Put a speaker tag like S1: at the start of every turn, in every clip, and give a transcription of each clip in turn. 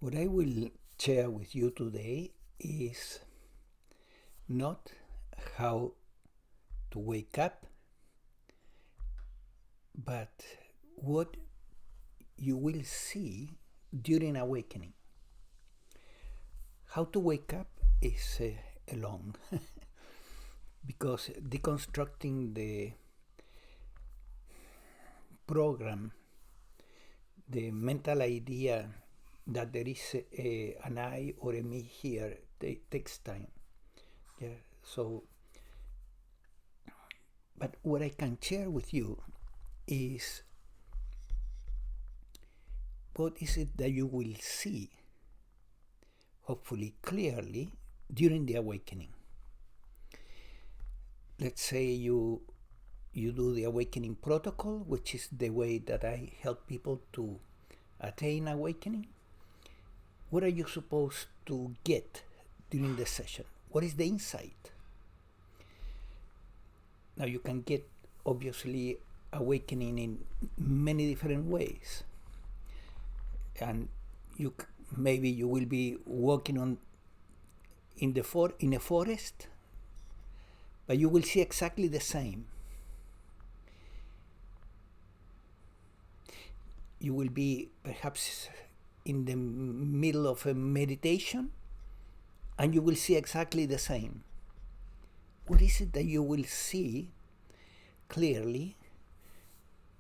S1: What I will share with you today is not how to wake up, but what you will see during awakening. How to wake up is long because deconstructing the program, the mental idea that there is an I or a me here takes time. Yeah. So, but what I can share with you is what is it that you will see, hopefully clearly, during the awakening. Let's say you do the awakening protocol, which is the way that I help people to attain awakening. What are you supposed to get during the session? What is the insight? Now you can get obviously awakening in many different ways, and maybe you will be walking in a forest, but you will see exactly the same. You will be perhaps in the middle of a meditation, and you will see exactly the same. What is it that you will see clearly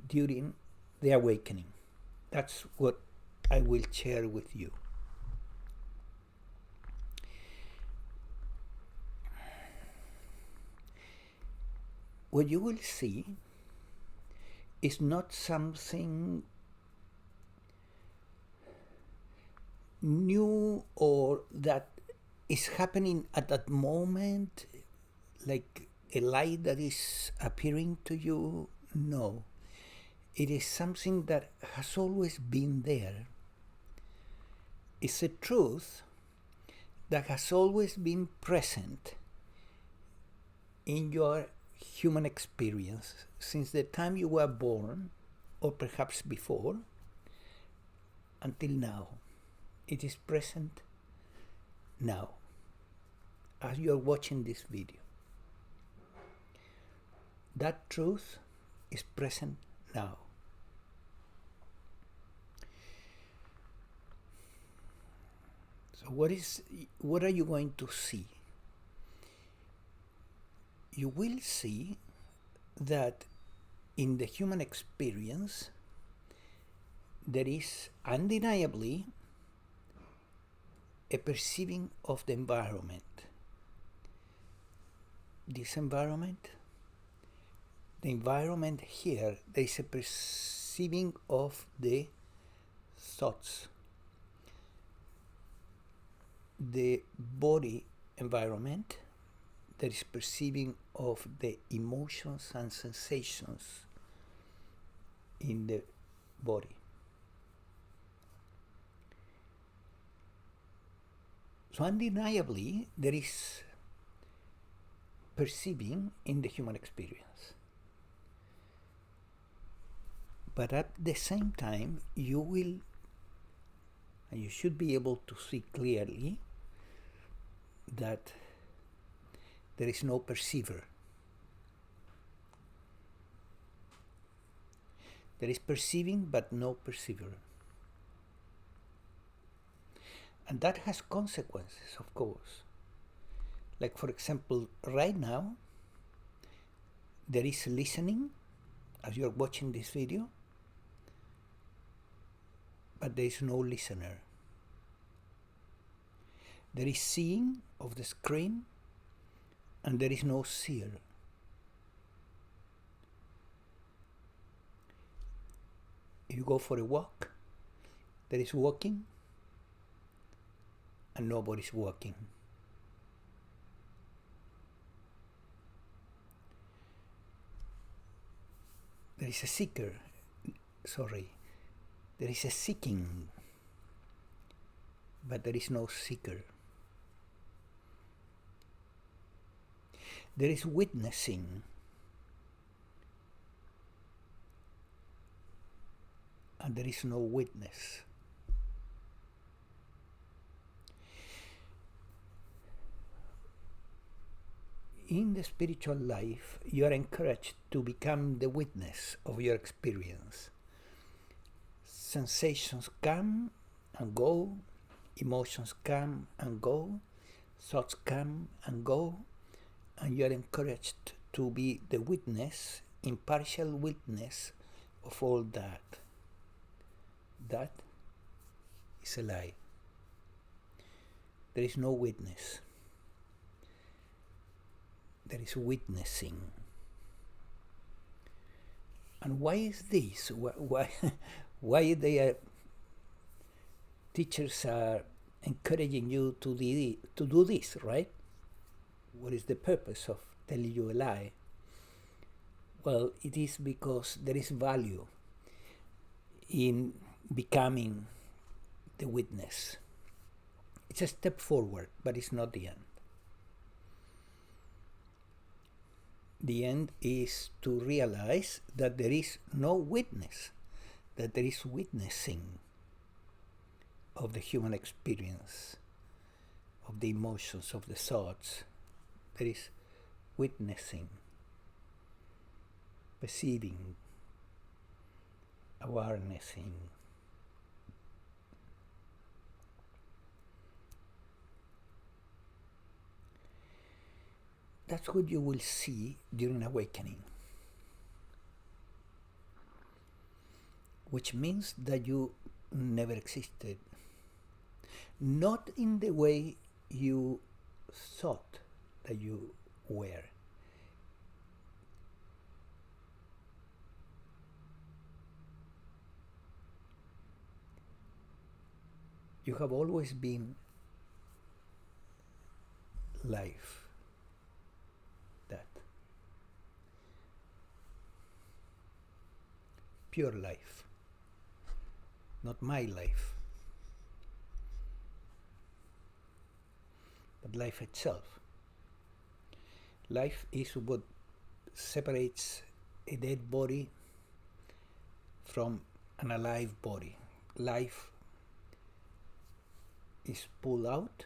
S1: during the awakening? That's what I will share with you. What you will see is not something new or that is happening at that moment, like a light that is appearing to you. No, it is something that has always been there. It's a truth that has always been present in your human experience since the time you were born, or perhaps before, until now. It is present now, as you are watching this video. That truth is present now. So what are you going to see? You will see that in the human experience there is undeniably a perceiving of the environment. This environment, the environment here, there is a perceiving of the thoughts. The body environment, there is perceiving of the emotions and sensations in the body. So undeniably, there is perceiving in the human experience. But at the same time, you will, and you should be able to see clearly that there is no perceiver. There is perceiving, but no perceiver. And that has consequences, of course. Like, for example, right now, there is listening as you're watching this video, but there is no listener. There is seeing of the screen, and there is no seer. If you go for a walk, there is walking, and nobody's walking. There is a seeker, there is a seeking, but there is no seeker. There is witnessing, and there is no witness. in the spiritual life, you are encouraged to become the witness of your experience. Sensations come and go, emotions come and go, thoughts come and go, and you are encouraged to be the witness, impartial witness of all that. That is a lie. There is no witness. There is witnessing. And why is this? Why teachers are encouraging you to do this, right? What is the purpose of telling you a lie? Well, it is because there is value in becoming the witness. It's a step forward, but it's not the end. The end is to realize that there is no witness, that there is witnessing of the human experience, of the emotions, of the thoughts. There is witnessing, perceiving, awarenessing. That's what you will see during awakening, which means that you never existed, not in the way you thought that you were. You have always been life. That. Pure life. Not my life, but life itself. Life is what separates a dead body from an alive body. Life is pulled out,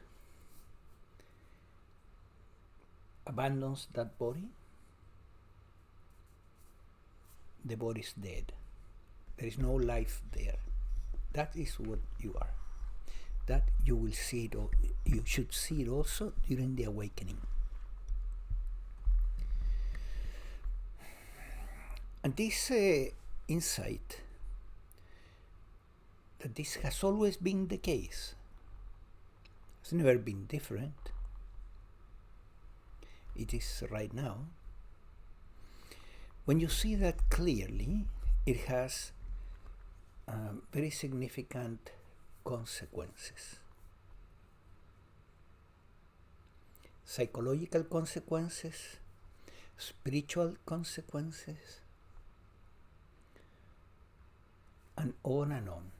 S1: abandons that body, the body is dead. There is no life there. That is what you are. That you will see it, or you should see it also during the awakening. And this insight that this has always been the case, it's never been different. It is right now. When you see that clearly, it has very significant consequences. Psychological consequences, spiritual consequences, and on and on.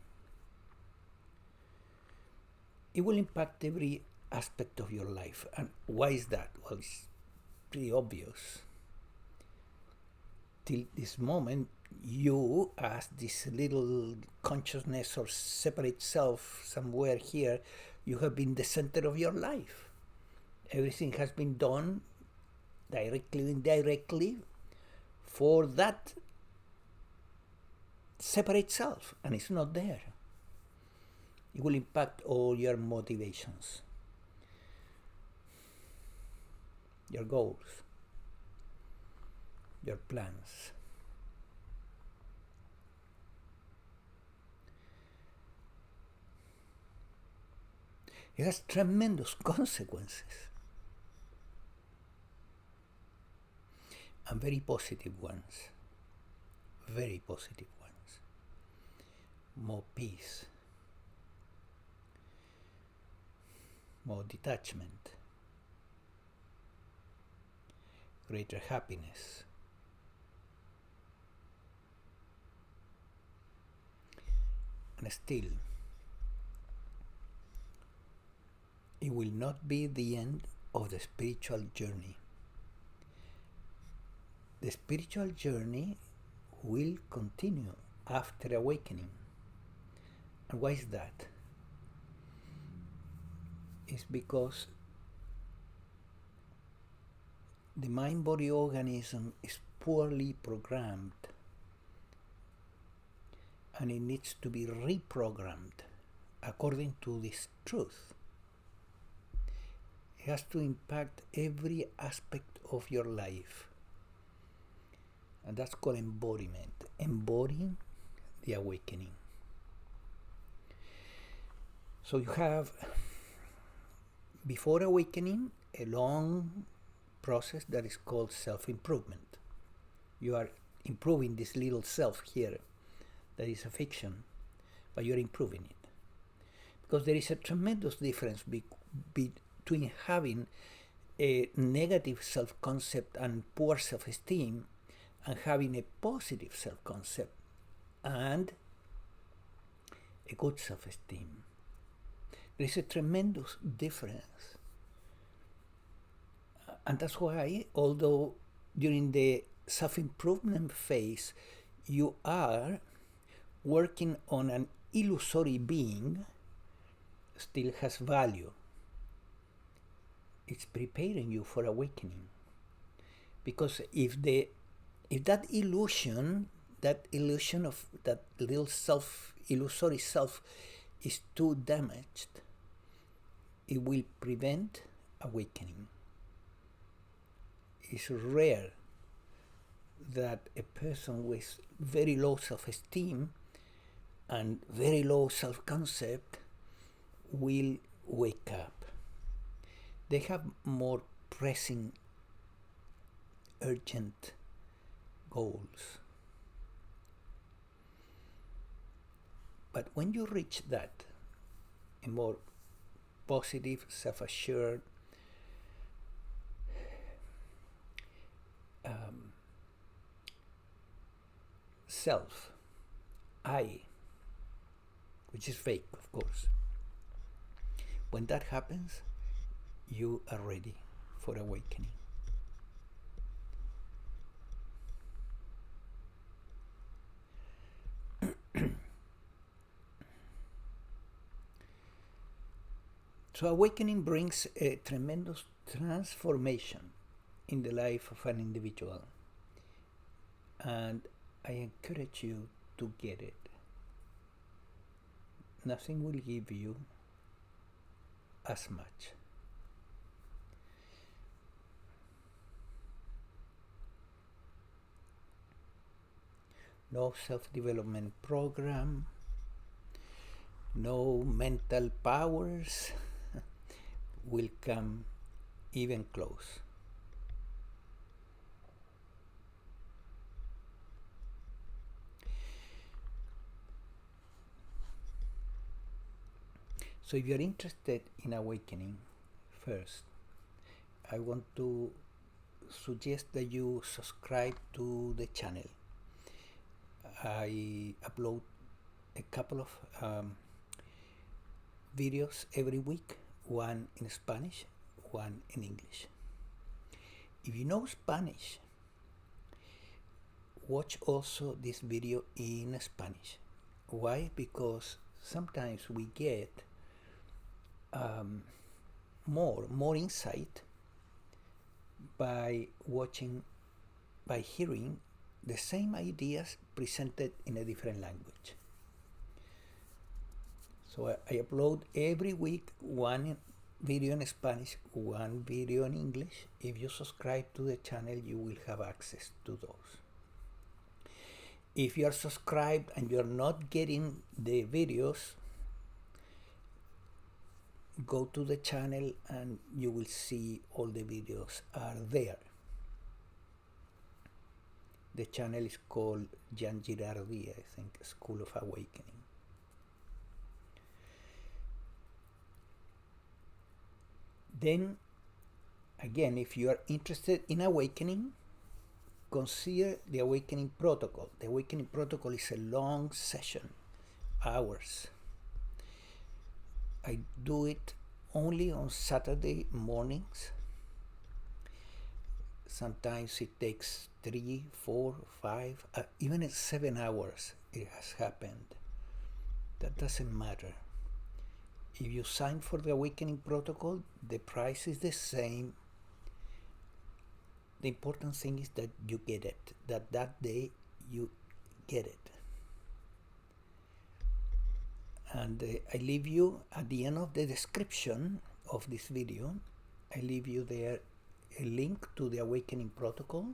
S1: It will impact every aspect of your life. And why is that? Well, it's pretty obvious. Till this moment, you, as this little consciousness or separate self somewhere here, you have been the center of your life. Everything has been done directly or indirectly for that separate self, and it's not there. It will impact all your motivations, your goals, your plans. It has tremendous consequences, and very positive ones. Very positive ones. More peace, more detachment, greater happiness. And still, it will not be the end of the spiritual journey. The spiritual journey will continue after awakening. And why is that? It's because the mind-body organism is poorly programmed and it needs to be reprogrammed according to this truth. It has to impact every aspect of your life. And that's called embodiment. Embodying the awakening. So you have, before awakening, a long process that is called self-improvement. You are improving this little self here that is a fiction, but you're improving it. Because there is a tremendous difference between having a negative self-concept and poor self-esteem and having a positive self-concept and a good self-esteem. There is a tremendous difference. And that's why, although during the self-improvement phase, you are working on an illusory being, still has value. It's preparing you for awakening. Because if that illusion of that little illusory self is too damaged, it will prevent awakening. It's rare that a person with very low self-esteem and very low self-concept will wake up. They have more pressing, urgent goals. But when you reach that, a more positive, self-assured, self, I, which is fake, of course. When that happens, you are ready for awakening. So awakening brings a tremendous transformation in the life of an individual. And I encourage you to get it. Nothing will give you as much. No self-development program, no mental powers will come even close. So if you're interested in awakening, first, I want to suggest that you subscribe to the channel. I upload a couple of videos every week, one in Spanish, one in English. If you know Spanish, watch also this video in Spanish. Why? Because sometimes we get more insight by hearing the same ideas presented in a different language. So I upload every week one video in Spanish, one video in English. If you subscribe to the channel, you will have access to those. If you are subscribed and you're not getting the videos, go to the channel and you will see all the videos are there. The channel is called Gian Girardi, I think, School of Awakening. Then, again, if you are interested in awakening, consider the Awakening Protocol. The Awakening Protocol is a long session, hours. I do it only on Saturday mornings. Sometimes it takes 3, 4, 5, even 7 hours it has happened. That doesn't matter. If you sign for the Awakening Protocol, the price is the same The important thing is that you get it, that day you get it. And I leave you at the end of the description of this video, I leave you there a link to the Awakening Protocol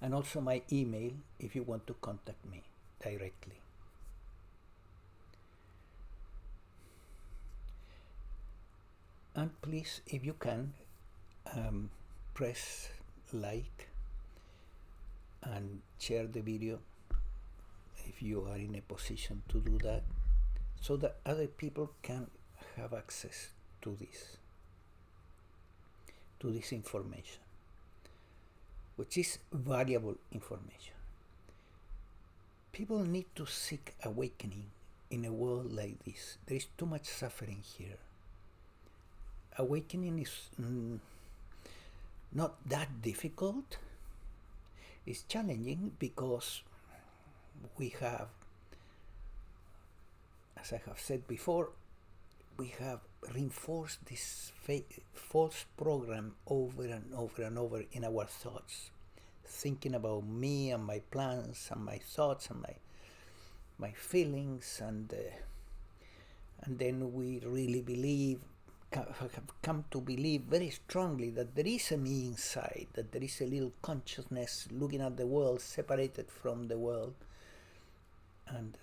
S1: and also my email if you want to contact me directly. And please, if you can, press like and share the video if you are in a position to do that, so that other people can have access to this information, which is valuable information. People need to seek awakening in a world like this. There is too much suffering here. Awakening is not that difficult. It's challenging because we have, as I have said before, we have reinforced this false program over and over and over in our thoughts, thinking about me and my plans and my thoughts and my feelings, and then we really have come to believe very strongly that there is a me inside, that there is a little consciousness looking at the world separated from the world, and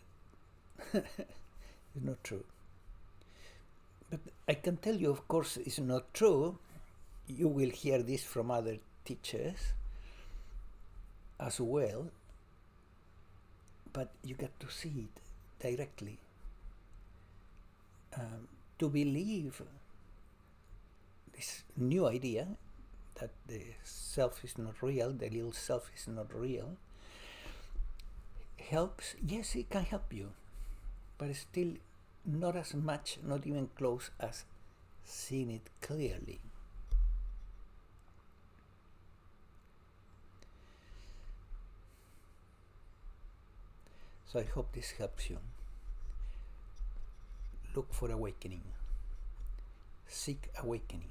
S1: it's not true. But I can tell you, of course, it's not true. You will hear this from other teachers as well, but you get to see it directly. To believe this new idea that the self is not real, the little self is not real, helps. Yes, it can help you, but still not as much, not even close as seeing it clearly. So I hope this helps you. Look for awakening. Seek awakening.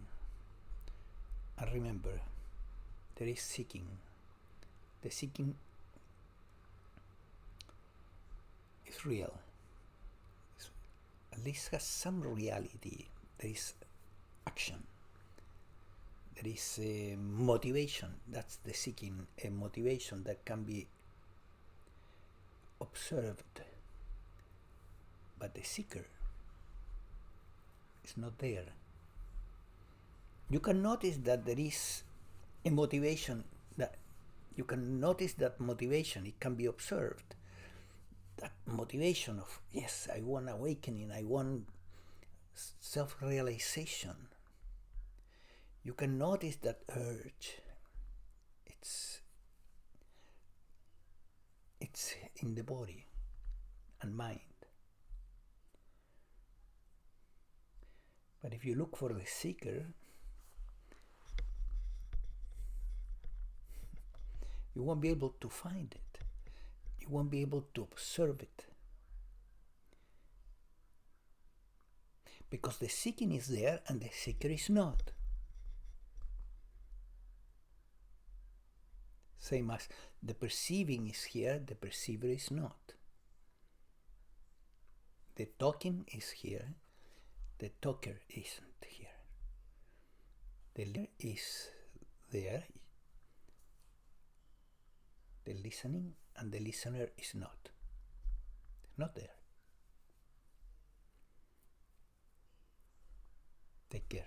S1: And remember, there is seeking. The seeking is real. At least has some reality. There is action. There is a motivation. That's the seeking, a motivation that can be observed. But the seeker is not there. You can notice that there is a motivation, that you can notice that motivation, it can be observed. That motivation of, yes, I want awakening, I want self-realization. You can notice that urge. It's in the body and mind. But if you look for the seeker, you won't be able to find it. You won't be able to observe it. Because the seeking is there and the seeker is not. Same as the perceiving is here, the perceiver is not. The talking is here, the talker isn't here. The listener is there, the listening, and the listener is not. Not there. Take care.